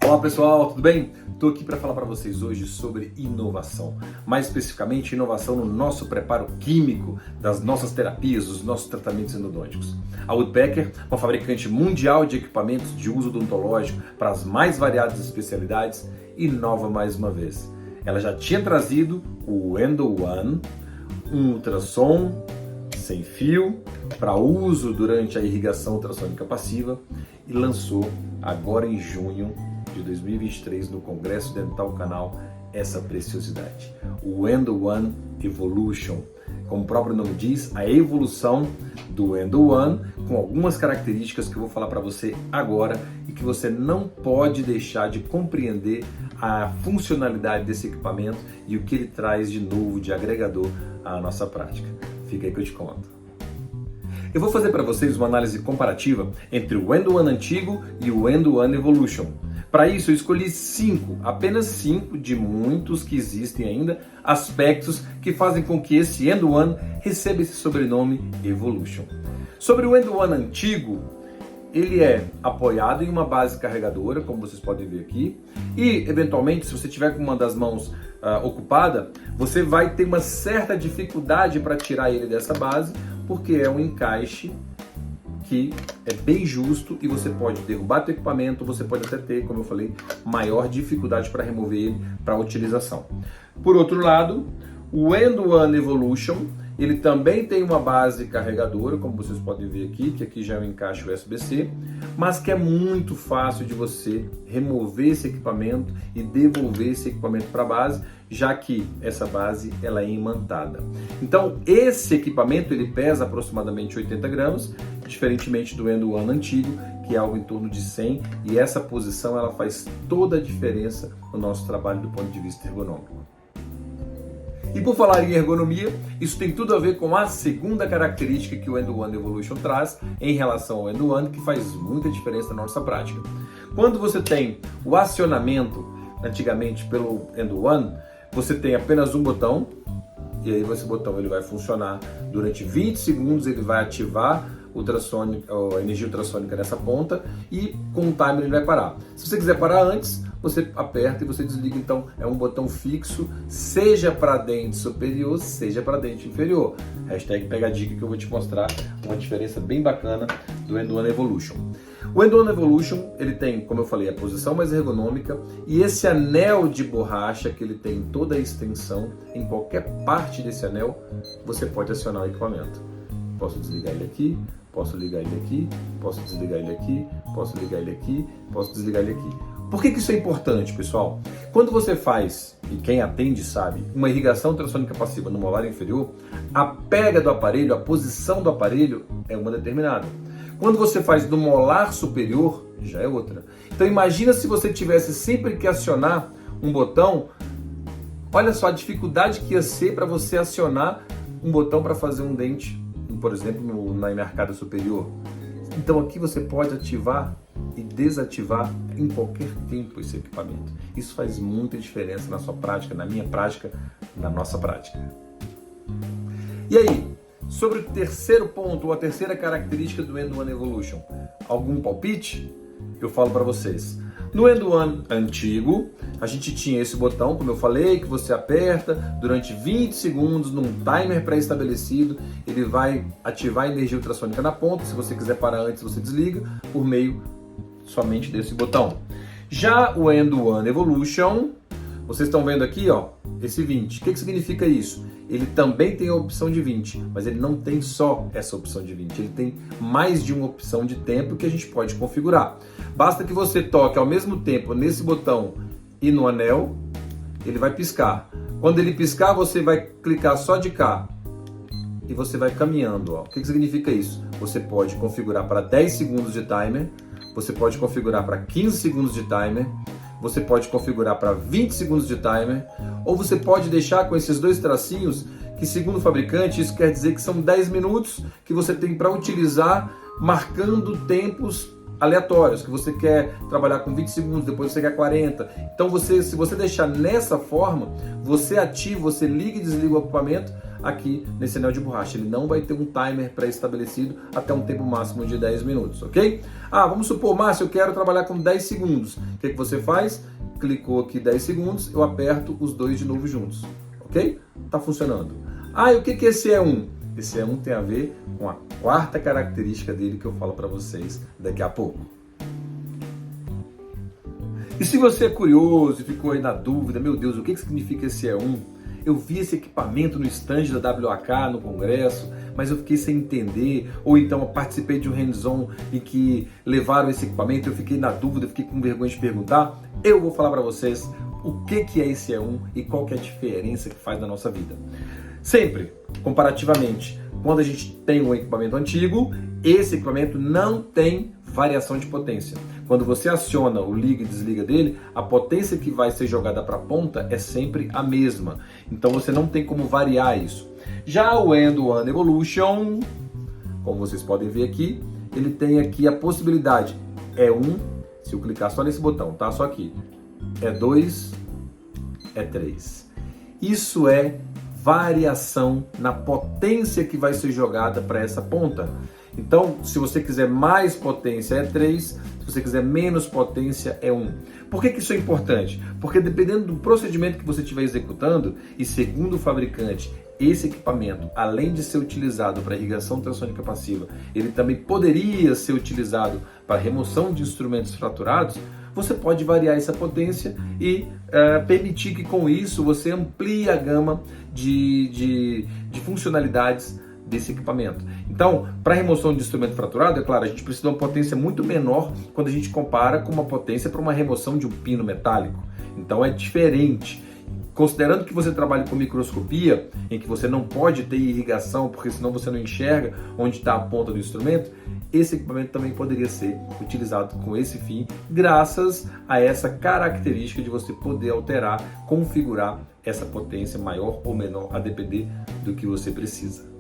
Olá pessoal, tudo bem? Estou aqui para falar para vocês hoje sobre inovação, mais especificamente inovação no nosso preparo químico das nossas terapias, dos nossos tratamentos endodônticos. A Woodpecker, uma fabricante mundial de equipamentos de uso odontológico para as mais variadas especialidades, inova mais uma vez. Ela já tinha trazido o Endo One, um ultrassom sem fio para uso durante a irrigação ultrassônica passiva e lançou agora em junho de 2023 no Congresso Dental Canal essa preciosidade, o Endo One Evolution. Como o próprio nome diz, a evolução do Endo One, com algumas características que eu vou falar para você agora e que você não pode deixar de compreender a funcionalidade desse equipamento e o que ele traz de novo, de agregador à nossa prática. Fica aí que eu te conto. Eu vou fazer para vocês uma análise comparativa entre o Endo One antigo e o Endo One Evolution. Para isso eu escolhi apenas 5 de muitos que existem ainda, aspectos que fazem com que esse Endo One receba esse sobrenome Evolution. Sobre o Endo One antigo, ele é apoiado em uma base carregadora, como vocês podem ver aqui, e eventualmente, se você tiver com uma das mãos ocupada, você vai ter uma certa dificuldade para tirar ele dessa base, porque é um encaixe que é bem justo e você pode derrubar teu equipamento, você pode até ter, como eu falei, maior dificuldade para remover ele para utilização. Por outro lado, o Endo One Evolution, ele também tem uma base carregadora, como vocês podem ver aqui, que aqui já é um encaixe USB-C, mas que é muito fácil de você remover esse equipamento e devolver esse equipamento para a base, já que essa base ela é imantada. Então, esse equipamento ele pesa aproximadamente 80 gramas, diferentemente do Endo One antigo, que é algo em torno de 100, e essa posição ela faz toda a diferença no nosso trabalho do ponto de vista ergonômico. E por falar em ergonomia, isso tem tudo a ver com a segunda característica que o Endo One Evolution traz em relação ao Endo One, que faz muita diferença na nossa prática. Quando você tem o acionamento, antigamente pelo Endo One, você tem apenas um botão, e aí esse botão ele vai funcionar durante 20 segundos, ele vai ativar a energia ultrassônica nessa ponta e com o timer ele vai parar. Se você quiser parar antes, você aperta e você desliga. Então é um botão fixo, seja para dente superior, seja para dente inferior. Hashtag pega a dica que eu vou te mostrar uma diferença bem bacana do Endo One Evolution. O Endo One Evolution, ele tem, como eu falei, a posição mais ergonômica e esse anel de borracha que ele tem toda a extensão, em qualquer parte desse anel, você pode acionar o equipamento. Posso desligar ele aqui, posso ligar ele aqui, posso desligar ele aqui, posso ligar ele aqui, posso desligar ele aqui. Por que isso é importante, pessoal? Quando você faz, e quem atende sabe, uma irrigação ultrassônica passiva no molar inferior, a pega do aparelho, a posição do aparelho é uma determinada. Quando você faz no molar superior, já é outra. Então imagina se você tivesse sempre que acionar um botão, olha só a dificuldade que ia ser para você acionar um botão para fazer um dente, por exemplo, na arcada superior. Então aqui você pode ativar e desativar em qualquer tempo esse equipamento. Isso faz muita diferença na sua prática, na minha prática, na nossa prática. E aí, sobre o terceiro ponto, ou a terceira característica do Endo One Evolution, algum palpite? Eu falo para vocês. No Endo One antigo, a gente tinha esse botão, como eu falei, que você aperta durante 20 segundos num timer pré-estabelecido, ele vai ativar a energia ultrassônica na ponta, se você quiser parar antes você desliga, por meio somente desse botão. Já o Endo One Evolution, vocês estão vendo aqui, ó, esse 20. O que significa isso? Ele também tem a opção de 20, mas ele não tem só essa opção de 20, ele tem mais de uma opção de tempo que a gente pode configurar. Basta que você toque ao mesmo tempo nesse botão e no anel, ele vai piscar. Quando ele piscar, você vai clicar só de cá e você vai caminhando. Ó. O que significa isso? Você pode configurar para 10 segundos de timer, você pode configurar para 15 segundos de timer, você pode configurar para 20 segundos de timer, ou você pode deixar com esses dois tracinhos, que segundo o fabricante, isso quer dizer que são 10 minutos que você tem para utilizar, marcando tempos aleatórios, que você quer trabalhar com 20 segundos, depois você quer 40. Então se você deixar nessa forma, você ativa, você liga e desliga o equipamento aqui nesse anel de borracha. Ele não vai ter um timer pré-estabelecido até um tempo máximo de 10 minutos, ok? Vamos supor, Márcio, eu quero trabalhar com 10 segundos. O que você faz? Clicou aqui 10 segundos, eu aperto os dois de novo juntos, ok? Tá funcionando. E o que esse E1? Esse E1 tem a ver com a quarta característica dele que eu falo para vocês daqui a pouco. E se você é curioso e ficou aí na dúvida, meu Deus, o que significa esse E1? Eu vi esse equipamento no stand da WAK, no congresso, mas eu fiquei sem entender, ou então eu participei de um hands-on em que levaram esse equipamento, eu fiquei na dúvida, fiquei com vergonha de perguntar. Eu vou falar para vocês o que é esse E1 e qual que é a diferença que faz na nossa vida. Sempre, comparativamente, quando a gente tem um equipamento antigo, esse equipamento não tem variação de potência. Quando você aciona o liga e desliga dele, a potência que vai ser jogada para a ponta é sempre a mesma. Então você não tem como variar isso. Já o End-One Evolution, como vocês podem ver aqui, ele tem aqui a possibilidade E1, se eu clicar só nesse botão, tá? Só aqui. E2, E3. Isso é variação na potência que vai ser jogada para essa ponta. Então, se você quiser mais potência, é 3. Se você quiser menos potência, é 1. Por que isso é importante? Porque dependendo do procedimento que você estiver executando, e segundo o fabricante, esse equipamento, além de ser utilizado para irrigação ultrassônica passiva, ele também poderia ser utilizado para remoção de instrumentos fraturados, você pode variar essa potência e permitir que com isso você amplie a gama de funcionalidades desse equipamento. Então, para remoção de instrumento fraturado, é claro, a gente precisa de uma potência muito menor quando a gente compara com uma potência para uma remoção de um pino metálico. Então é diferente. Considerando que você trabalha com microscopia, em que você não pode ter irrigação, porque senão você não enxerga onde está a ponta do instrumento, esse equipamento também poderia ser utilizado com esse fim, graças a essa característica de você poder alterar, configurar essa potência maior ou menor, a depender do que você precisa.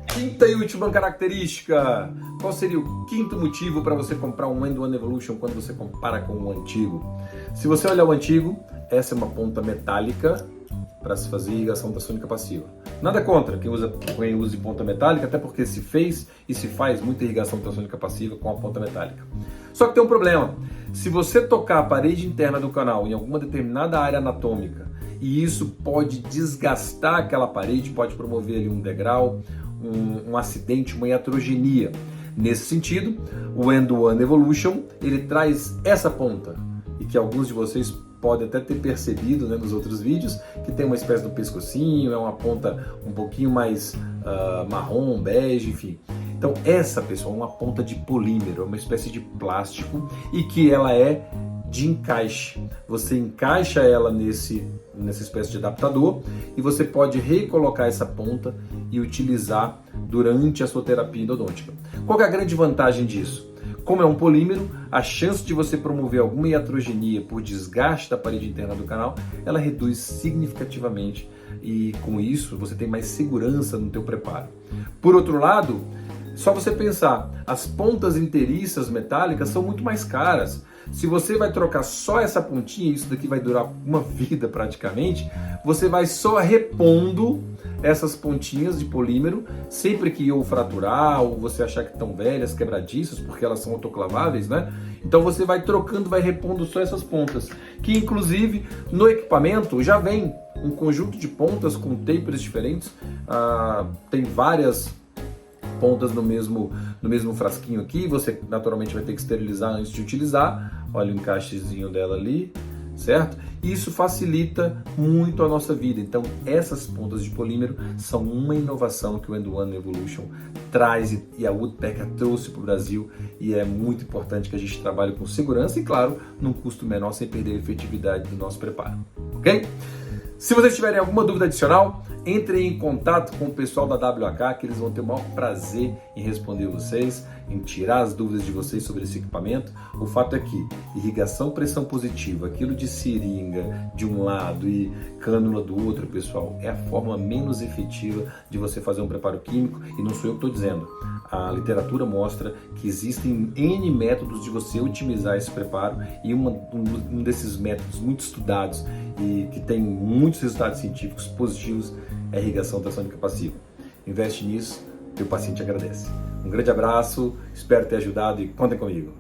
Quinta e última característica. Qual seria o quinto motivo para você comprar um End-One Evolution quando você compara com o antigo? Se você olhar o antigo, essa é uma ponta metálica para se fazer irrigação ultrassônica passiva. Nada contra quem use ponta metálica, até porque se fez e se faz muita irrigação ultrassônica passiva com a ponta metálica. Só que tem um problema. Se você tocar a parede interna do canal em alguma determinada área anatômica, e isso pode desgastar aquela parede, pode promover ali um degrau, um acidente, uma iatrogenia. Nesse sentido, o End-One Evolution, ele traz essa ponta, e que alguns de vocês podem até ter percebido, né, nos outros vídeos, que tem uma espécie do pescocinho, é uma ponta um pouquinho mais marrom, bege, enfim. Então essa, pessoal, é uma ponta de polímero, é uma espécie de plástico, e que ela é de encaixe. Você encaixa ela nessa espécie de adaptador e você pode recolocar essa ponta e utilizar durante a sua terapia endodôntica. Qual é a grande vantagem disso? Como é um polímero, a chance de você promover alguma iatrogenia por desgaste da parede interna do canal, ela reduz significativamente e com isso você tem mais segurança no teu preparo. Por outro lado, só você pensar, as pontas inteiriças metálicas são muito mais caras. Se você vai trocar só essa pontinha, isso daqui vai durar uma vida praticamente, você vai só repondo essas pontinhas de polímero, sempre que ou fraturar, ou você achar que estão velhas, quebradiças, porque elas são autoclaváveis, né? Então você vai trocando, vai repondo só essas pontas, que inclusive no equipamento já vem um conjunto de pontas com tapers diferentes, tem várias pontas no mesmo frasquinho aqui, você naturalmente vai ter que esterilizar antes de utilizar. Olha o encaixezinho dela ali, certo? E isso facilita muito a nossa vida. Então essas pontas de polímero são uma inovação que o End-One Evolution traz e a Woodpecker trouxe para o Brasil, e é muito importante que a gente trabalhe com segurança e, claro, num custo menor, sem perder a efetividade do nosso preparo, ok? Se vocês tiverem alguma dúvida adicional, Entrem em contato com o pessoal da WH, que eles vão ter o maior prazer em responder vocês, em tirar as dúvidas de vocês sobre esse equipamento. O fato é que irrigação pressão positiva, aquilo de seringa de um lado e cânula do outro, pessoal, é a forma menos efetiva de você fazer um preparo químico, e não sou eu que estou dizendo. A literatura mostra que existem N métodos de você otimizar esse preparo, e um desses métodos muito estudados e que tem muitos resultados científicos positivos é a irrigação ultrassônica passiva. Investe nisso, teu paciente agradece. Um grande abraço, espero ter ajudado e contem comigo.